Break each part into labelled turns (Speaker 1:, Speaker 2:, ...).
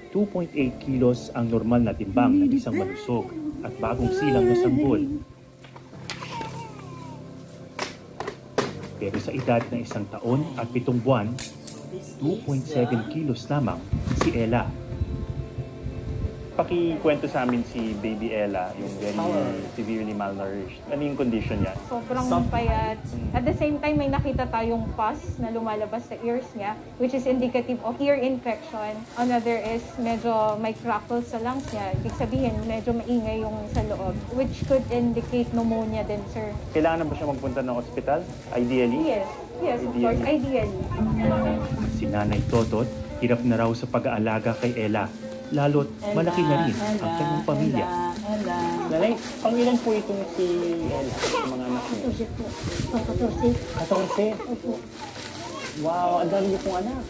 Speaker 1: 2.8 kilos ang normal na timbang ng isang malusog at bagong silang na sanggol. Pero sa edad na 1 taon at 7 buwan, 2.7 kilos lamang si Ella.
Speaker 2: Pakikwento sa amin si Baby Ella, yung very severely malnourished. Ano yung condition niya?
Speaker 3: Sobrang payat. At the same time, may nakita tayong pus na lumalabas sa ears niya, which is indicative of ear infection. Another is medyo may crackles sa lungs niya. Ibig sabihin, medyo maingay yung sa loob, which could indicate pneumonia din, sir.
Speaker 2: Kailangan na ba siya magpunta ng ospital? Ideally?
Speaker 3: Yes, of course, ideally.
Speaker 1: Si Nanay Totot, hirap na raw sa pag-aalaga kay Ella. Lalo't malaki na rin ang kanyang pamilya.
Speaker 2: Nanay, pang ilan po itong si Ella, mga anak niyo?
Speaker 4: 14 po. 14.
Speaker 2: 14?
Speaker 4: Opo.
Speaker 2: Wow, ang dami niyo pong anak.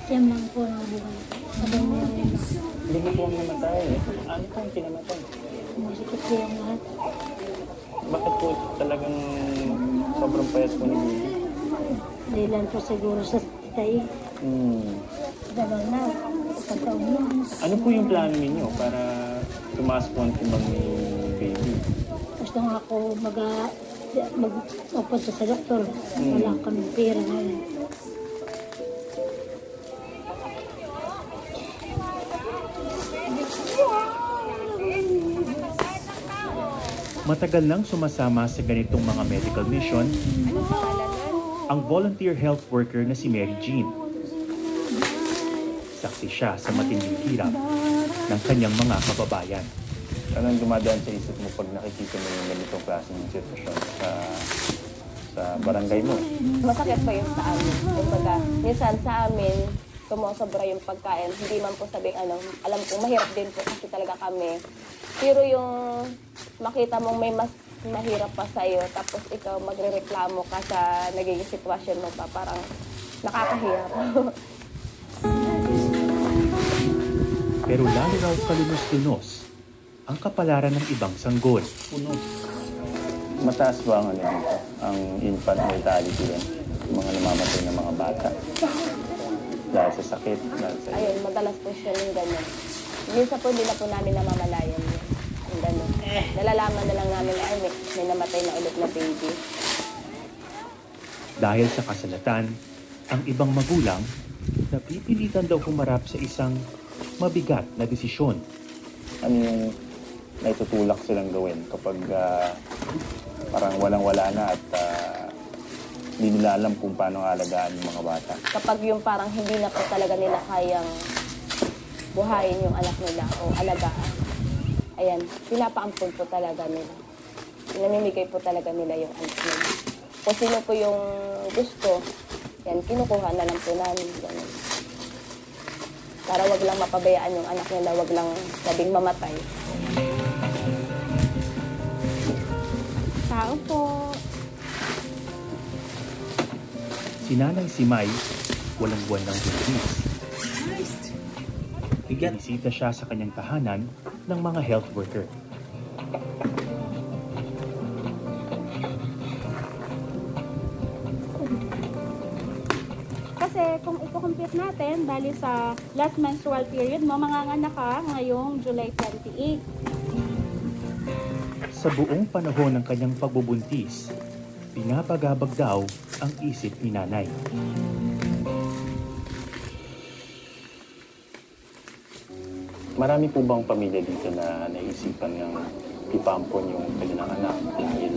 Speaker 4: Siyam lang po ng buhay. Sabay mo yung
Speaker 2: Hindi niyo po ang namatay. Ano po ang kinamatay?
Speaker 4: masikip po yung lahat.
Speaker 2: Bakit po talagang sobrang payat po ni Baby?
Speaker 4: Hindi lang po siguro sa tayo. Dagal na. Pagkaon na.
Speaker 2: Ano po yung plano ninyo para tumaas po ang timbang ni Baby?
Speaker 4: Gusto nga ako magpunta sa doktor. Wala kami pera ngayon.
Speaker 1: Matagal nang sumasama sa ganitong mga medical mission ang volunteer health worker na si Mary Jean. Saksi siya sa matinding hirap ng kanyang mga kababayan.
Speaker 2: Anong dumadaan sa isip mo pag nakikita mo yung ganitong klaseng sitwasyon sa barangay mo?
Speaker 5: Masakit po yung sa amin. Kumbaga, minsan sa amin, sumusobra yung pagkain. Hindi man po sabing alam ko, mahirap din po kasi talaga kami. Pero yung makita mong may mas mahirap pa sa'yo, tapos ikaw magre-reklamo ka sa nagiging sitwasyon mo pa, parang nakakahirap.
Speaker 1: Pero lalo raw kalunos-lunos ang kapalaran ng ibang sanggol.
Speaker 2: Mataas ba ang dito? Ang infant mortality din? Yung mga namamatay ng mga bata? Dahil sa sakit?
Speaker 5: Ayun, madalas po siya yung ganyan. Minsan po hindi na po namin namamalayan yun. Yung gano'n. Nalalaman na lang namin na may namatay na ulit na baby.
Speaker 1: Dahil sa kasalatan, ang ibang magulang napipilitan daw humarap sa isang mabigat na desisyon.
Speaker 2: Ano yung naitutulak silang gawin kapag parang walang-wala na at hindi nila alam kung paano alagaan yung mga bata? Kapag
Speaker 5: yung parang hindi na po talaga nila kayang buhayin yung anak nila o alagaan, ayan, pinapaampun po talaga nila. Pinamimigay po talaga nila yung anak nila. Kung sino po yung gusto, yan, kinukuha na lang po namin. Ganun. Para wag lang mapabayaan yung anak nila, wag lang sabing mamatay.
Speaker 3: Tao po.
Speaker 1: Si Nanay Simay, walang buwan ng buntis. Binisita siya sa kanyang tahanan ng mga health worker.
Speaker 6: Kasi kung i-compute natin, bali sa last menstrual period mo, manganganak ka ngayong July 28.
Speaker 1: Sa buong panahon ng kanyang pagbubuntis, pinapagabag daw ang isip ni Nanay.
Speaker 2: Marami po bang pamilya dito na naisipan ng ipampon yung kanilang anak dahil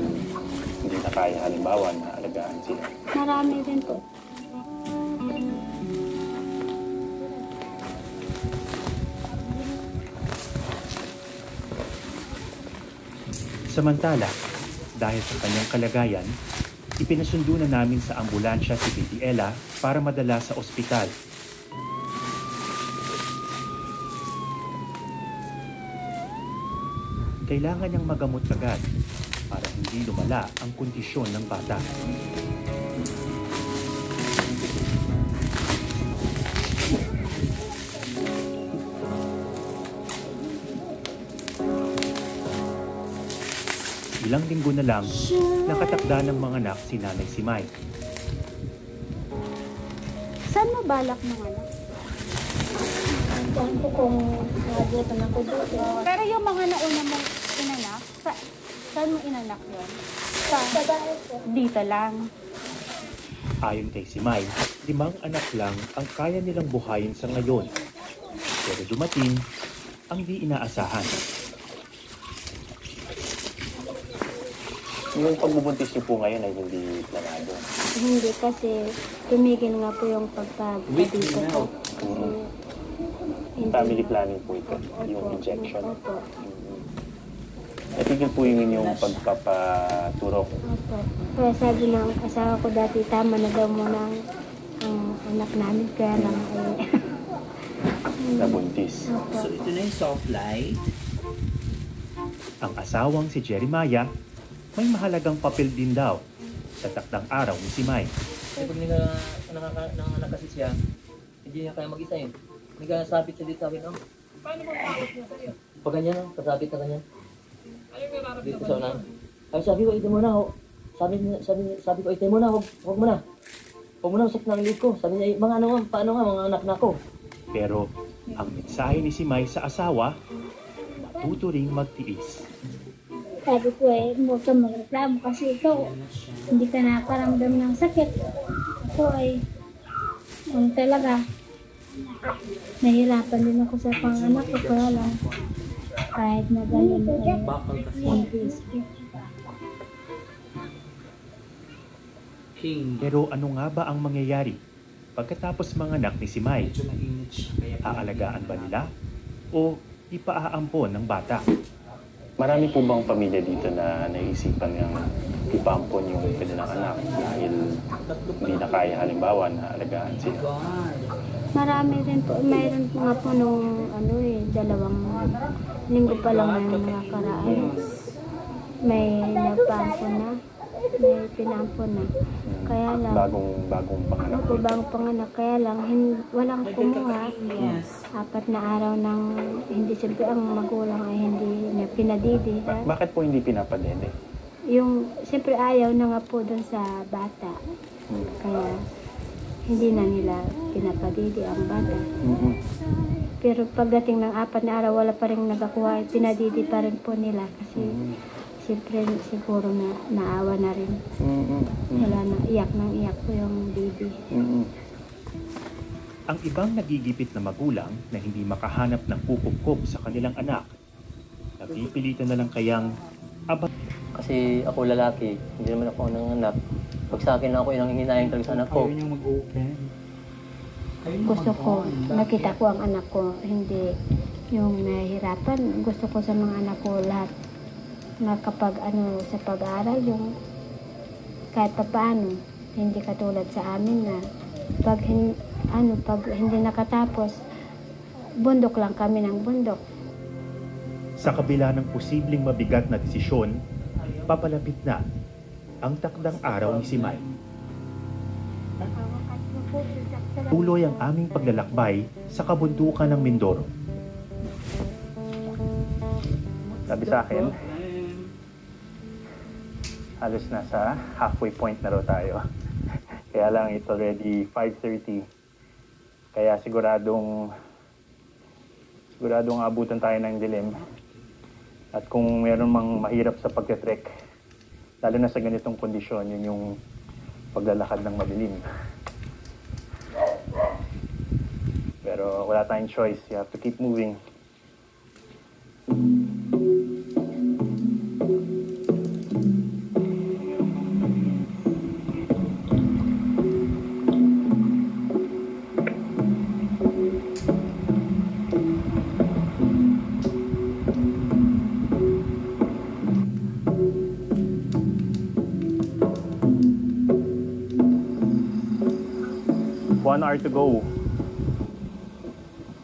Speaker 2: hindi na kaya halimbawa na alagaan sila?
Speaker 6: Marami din po.
Speaker 1: Samantala, dahil sa kanyang kalagayan, ipinasundo na namin sa ambulansya si Baby Ella para madala sa ospital. Kailangan niyang magamot agad para hindi lumala ang kondisyon ng bata. Ilang linggo na lang, nakatakda ng mga anak si Nanay Simay.
Speaker 6: Saan mo balak ng anak?
Speaker 4: Saan ko kung naabutan ako dito.
Speaker 6: Pero yung mga nauna mong inanak, saan mo inanak yun?
Speaker 4: Sa bahay ko.
Speaker 6: Dito lang.
Speaker 1: Ayon kay Simay, 5 anak lang ang kaya nilang buhayin sa ngayon. Pero dumating ang di inaasahan.
Speaker 2: Yung pagbubuntis niyo po ngayon ay hindi planado.
Speaker 4: Hindi kasi tumigil nga po yung pagpapatito ko. Hindi.
Speaker 2: Family planning po ito, yung injection.
Speaker 4: Opo.
Speaker 2: Natigil po yung inyong pagpapaturok.
Speaker 4: Opo. Kaya sabi ng asawa ko dati, tama na daw muna ang anak namin. Kaya lang ay...
Speaker 2: Nabuntis.
Speaker 4: Opo.
Speaker 7: So ito na yung soft light.
Speaker 1: Ang asawang si Jeremiah may mahalagang papel din daw sa takdang araw ni Simay.
Speaker 7: Kasi pag nanganak kasi siya, hindi niya kaya mag-isa yun. Nagkasabit siya dito sa akin, oh. Paano mo makakot niya sa'yo? Pag ganyan, oh, kasabit na ganyan. Dito sa unahan. Ay, sabi ko, ito muna, oh. Sabi ko, ito muna, huwag mo na. Huwag mo na, usap na lilit ko. Sabi niya, mga ano nga, paano nga, mga anak na ako.
Speaker 1: Pero ang mensahe ni Simay sa asawa, matuto ring magtiis.
Speaker 4: Sabi ko huwag kang magreklamo kasi ikaw, hindi ka nakaramdam ng sakit. Ako talaga, nahihirapan din ako sa panganak ko, kaya lang, kahit na ganun ay
Speaker 7: Bakal kasi.
Speaker 4: mantis ko.
Speaker 7: King.
Speaker 1: Pero ano nga ba ang mangyayari pagkatapos manganak ni Simay?
Speaker 7: Medyo mainit siya. Kaya
Speaker 1: Aalagaan ba nila o ipaaampon ng bata?
Speaker 2: Marami po bang pamilya dito na naisipan ng ipampon yung kanilang anak dahil hindi na kaya halimbawa na alagaan sila?
Speaker 7: God.
Speaker 4: Marami rin po, mayroon po nga po nung 2 linggo pa lang na nakakaraan. May nagpaampon na, may pinampon na. Kaya lang,
Speaker 2: Bagong panganak.
Speaker 4: ako bagong panganak, kaya lang walang kumuha. 4 na araw nang hindi, siyempre ang magulang ay hindi na pinadidi.
Speaker 2: Bakit po hindi pinapadede?
Speaker 4: Yung, siyempre ayaw na nga po dun sa bata. Kaya hindi na nila pinapadidi ang bata. Pero pagdating ng 4 na araw, wala pa rin nagakuha, pinadidi pa rin po nila. Kasi siyempre siguro na naawa na rin. Wala na, iyak po yung baby.
Speaker 1: Ang ibang nagigipit na magulang na hindi makahanap ng kukupkop sa kanilang anak, napipilitan na lang kayang
Speaker 7: Kasi ako lalaki, hindi naman ako nanganak. Pag sa akin lang ako yung nanginginayang talaga sa anak ko.
Speaker 4: Gusto ko, nakita ko ang anak ko, hindi yung nahihirapan. Gusto ko sa mga anak ko lahat na kapag sa pag-aaral, yung kahit pa paano, hindi katulad sa amin na pag hindi nakatapos, bundok lang kami ng bundok.
Speaker 1: sa kabila ng posibleng mabigat na desisyon, papalapit na ang takdang araw ni Simay. Tuloy ang aming paglalakbay sa kabundukan ng Mindoro.
Speaker 2: Sabi sa akin, halos nasa halfway point na raw tayo. Kaya lang, it's already 5:30. Kaya siguradong abutan tayo ng dilim. At kung meron mang mahirap sa pagte-trek, lalo na sa ganitong kondisyon, yun yung paglalakad ng madilim. Pero wala tayong choice. You have to keep moving. One hour to go.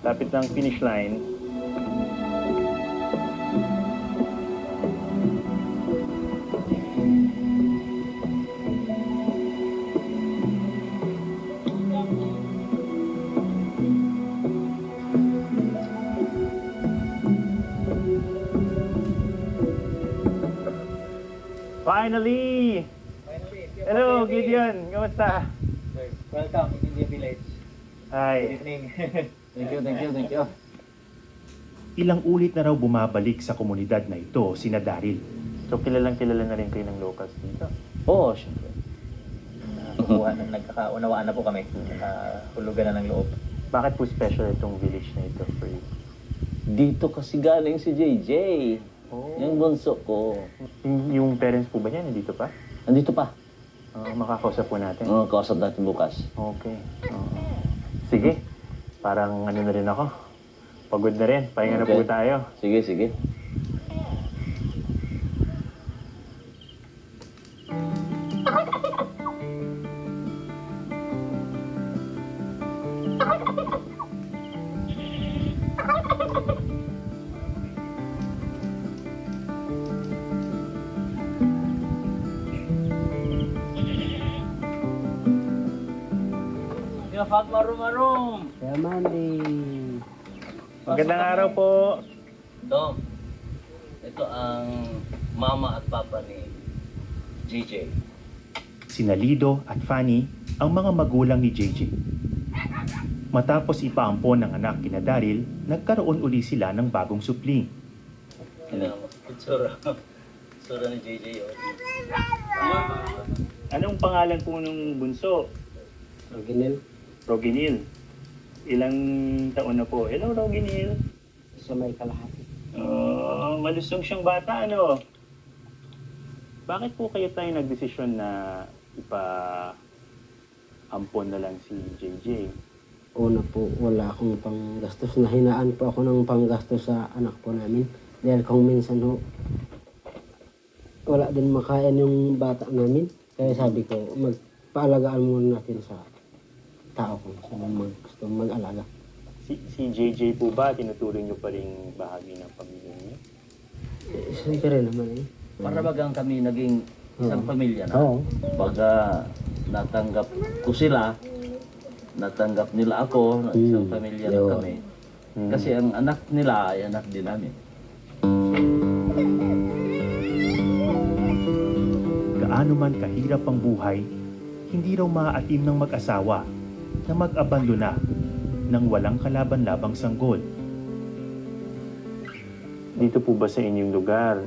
Speaker 2: Lapit ng finish line. Finally! Hello, Gideon. Kamusta?
Speaker 7: Welcome in India Village.
Speaker 2: Hi.
Speaker 7: Good evening. Thank you.
Speaker 1: Ilang ulit na raw bumabalik sa komunidad na ito sina Daryl.
Speaker 2: So kilalang kilala na rin kayo ng locals dito?
Speaker 7: Oo, syempre. Nagkakaunawaan na po kami. Hulugan na ng loob.
Speaker 2: Bakit po special itong village na ito for you?
Speaker 8: Dito kasi galing si JJ. Yung bunso ko.
Speaker 2: Yung parents po ba niya nandito pa?
Speaker 8: Nandito pa.
Speaker 2: Makakausap po natin.
Speaker 8: Oo, kausap natin bukas.
Speaker 2: Okay. Sige. Parang ano na rin ako. Pagod na rin. Pahinga na po tayo.
Speaker 8: Sige, sige.
Speaker 7: Marum-marum.
Speaker 2: Magandang araw po.
Speaker 7: Ito ang mama at papa ni JJ.
Speaker 1: Sina Lido at Fanny ang mga magulang ni JJ. Matapos ipaampon ng anak kina Daryl, nagkaroon uli sila ng bagong supling.
Speaker 7: Sura ni JJ.
Speaker 2: Anong pangalan po nung bunso? Roginil. Ilang taon na po? Hello, Roginil.
Speaker 9: Sa may kalahati.
Speaker 2: Malusog siyang bata, ano? Bakit po kayo tayo nagdesisyon na ipa-ampon na lang si JJ?
Speaker 9: Una po, wala akong panggastos. Nahinaan po ako ng panggastos sa anak po namin. Dahil kung minsan ho, wala din makain yung bata namin. Kaya sabi ko, magpaalagaan muna natin sa tao kung sino gusto mag-alaga.
Speaker 2: Si JJ po ba, tinuturing niyo pa rin bahagi ng pamilya niyo?
Speaker 9: Siyempre naman eh.
Speaker 8: Para bagang kami naging isang pamilya na.
Speaker 9: Oo.
Speaker 8: Baga natanggap ko sila, natanggap nila ako, isang pamilya na kami. Kasi ang anak nila ay anak din namin.
Speaker 1: Gaano man kahirap ang buhay, hindi raw maaatim ng mag-asawa na mag-abandona ng walang kalaban-labang sanggol.
Speaker 2: Dito po ba sa inyong lugar,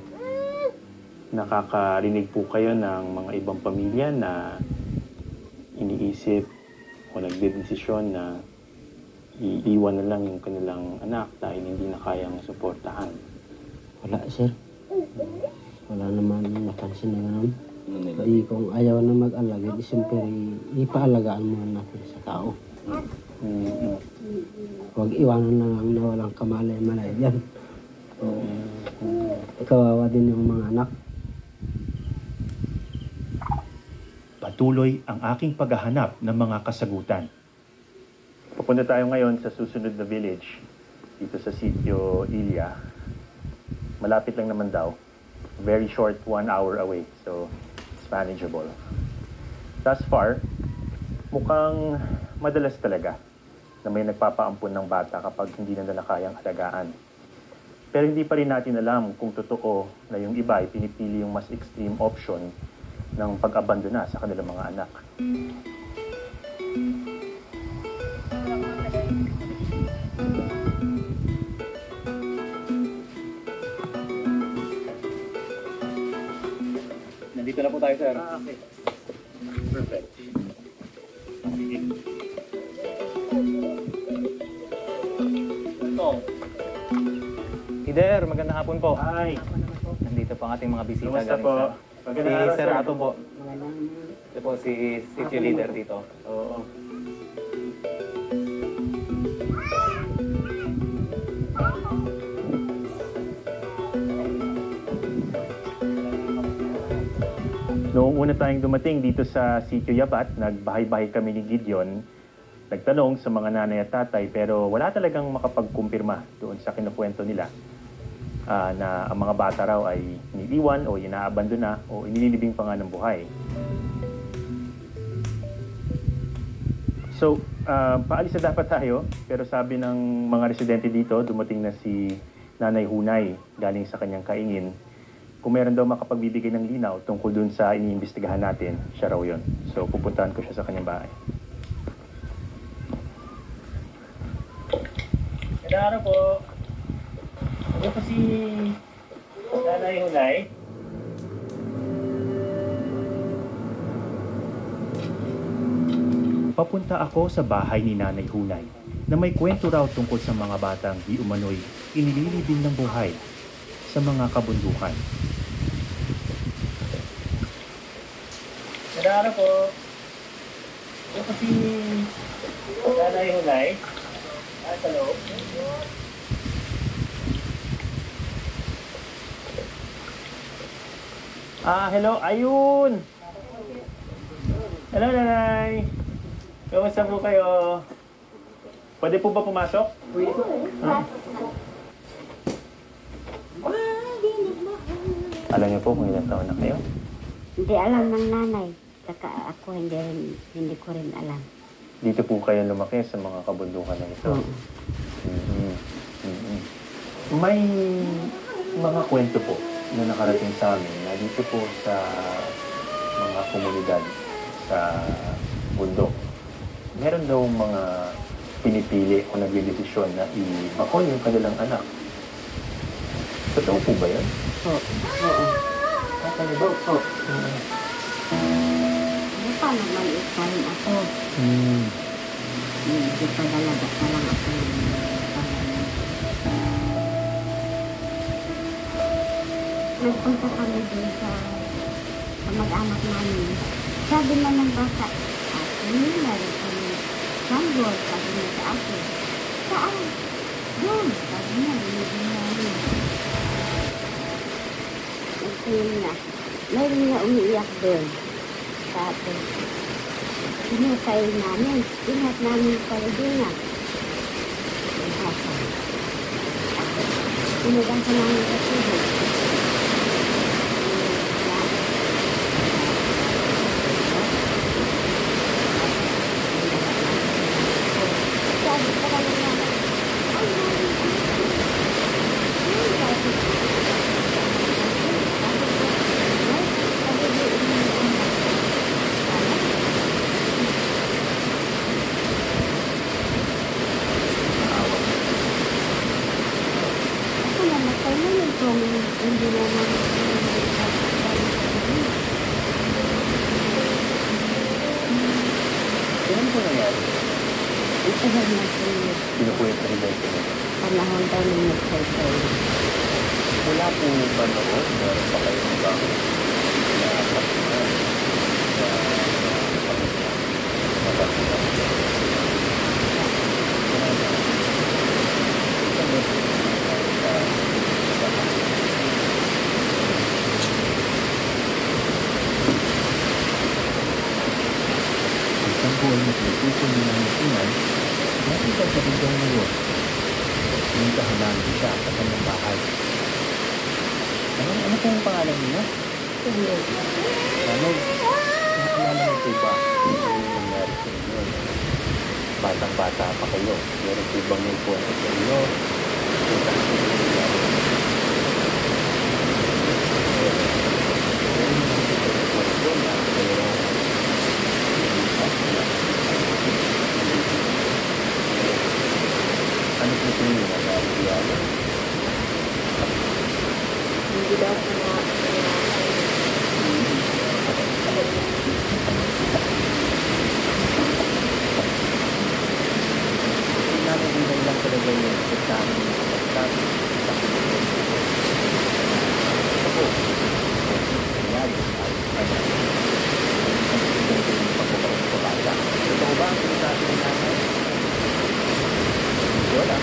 Speaker 2: nakakarinig po kayo ng mga ibang pamilya na iniisip o nagdedesisyon na iiwan na lang yung kanilang anak dahil hindi na kayang suportahan?
Speaker 9: Wala, sir. Wala naman napansin na gano'n. Di kung ayaw na mag-alaga, di siyempre ipaalagaan muna natin sa tao. Huwag iwanan na lang na walang kamalay-malay dyan. Kawawa din yung mga anak.
Speaker 1: Patuloy ang aking paghahanap ng mga kasagutan.
Speaker 2: Pupunta tayo ngayon sa susunod na village dito sa sitio Ilya. Malapit lang naman daw. Very short, 1 hour away. So, it's manageable. Thus far, mukhang madalas talaga na may nagpapaampun ng bata kapag hindi na nila kayang alagaan. Pero hindi pa rin natin alam kung totoo na yung iba ay pinipili yung mas extreme option ng pag-abandona sa kanilang mga anak.
Speaker 7: Nandito na po tayo, sir.
Speaker 2: Okay. Perfect.
Speaker 10: Ider, magandang hapon po.
Speaker 2: Hi.
Speaker 10: Nandito po ang ating mga bisita.
Speaker 2: Kumusta po? Magandang
Speaker 10: Si
Speaker 2: araw,
Speaker 10: Sir
Speaker 2: sir.
Speaker 10: Ato po. Ito po si city leader dito.
Speaker 2: Oo. Noong una tayong dumating dito sa Sitio Yabat, nagbahay-bahay kami ni Gideon. Nagtanong sa mga nanay at tatay pero wala talagang makapagkumpirma doon sa kinukwento nila na ang mga bata raw ay iniiwan o inaabandona o inililibing pa nga ng buhay. So, paalis na dapat tayo pero sabi ng mga residente dito, dumating na si Nanay Hunay galing sa kanyang kaingin. Kung meron daw makapagbibigay ng linaw tungkol dun sa iniimbestigahan natin, siya raw yun. So, pupuntahan ko siya sa kanyang bahay.
Speaker 7: Magandang araw po.
Speaker 2: Ito si Nanay Hunay.
Speaker 1: Papunta ako sa bahay ni Nanay Hunay na may kwento raw tungkol sa mga batang di umano'y inililibing ng buhay sa mga kabundukan.
Speaker 2: Nadara po. Ito si Nanay Hunay. Sa loob. Hello. Ayun! Hello, Nanay. Kamusta po kayo? Pwede po ba pumasok? Alam niyo po kung ilang taon na kayo?
Speaker 4: Hindi alam ng nanay. Saka ako hindi ko rin alam.
Speaker 2: Dito po kayo lumaki sa mga kabundukan na ito?
Speaker 4: Oo.
Speaker 2: May mga kwento po na nakarating sa amin na dito po sa mga komunidad sa bundok. Meron daw mga pinipili o nagdedesisyon na i-bakon yung kanilang anak. Totoo po ba yan?
Speaker 4: Oo.
Speaker 2: Talaga? Oo.
Speaker 4: Ano pa naman isa rin ako? Hindi pa dalaga pa lang ako. Nagpunta kami doon sa mag-anak namin. Sabi na ng bata, meron kami sanggol. Sabi niya sa akin, saan? Doon. Sabi niya, binigyan namin. Tingin na, mayroon niya umiiyak doon. Tapos, sinusay namin. Ingat namin pala doon na. Sinugan sa namin sa tubo. Sabi pa lang namin, ay, hindi naman
Speaker 2: Kailan po nangyari?
Speaker 4: ito na natin
Speaker 2: Sino po yung president niyo?
Speaker 4: panahon daw ng nagsaysay.
Speaker 2: Wala po ba noon? Meron pa kayo ng bago na patunan sa pamilya?
Speaker 1: Isang buwan na pinagpupo ni Nanay Hunay, nakita sa bundong ngayon. Pinuntahan namin siya sa kanyang bahay. Ano pong pangalan niyo? Manong, nakilala mo po ba yung nangyari sa inyo? Batang-bata pa kayo. Meron po bang may kwento sa inyo? Kita ko po yung nangyari. Ano po sa inyo nangyari?
Speaker 5: Hindi daw ako na
Speaker 1: Nakikita lang talaga yung examen ng kapatid. Ako, nangyari. Ang pagkakaroon ko bata. Totoo ba ang sinasabi ng nanay? Wala.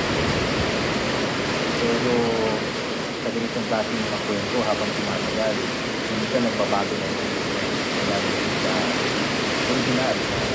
Speaker 1: Pero sa ganitong klase ng mga kwento habang tumatagal, minsan nagbabago na yung nangyari sa original na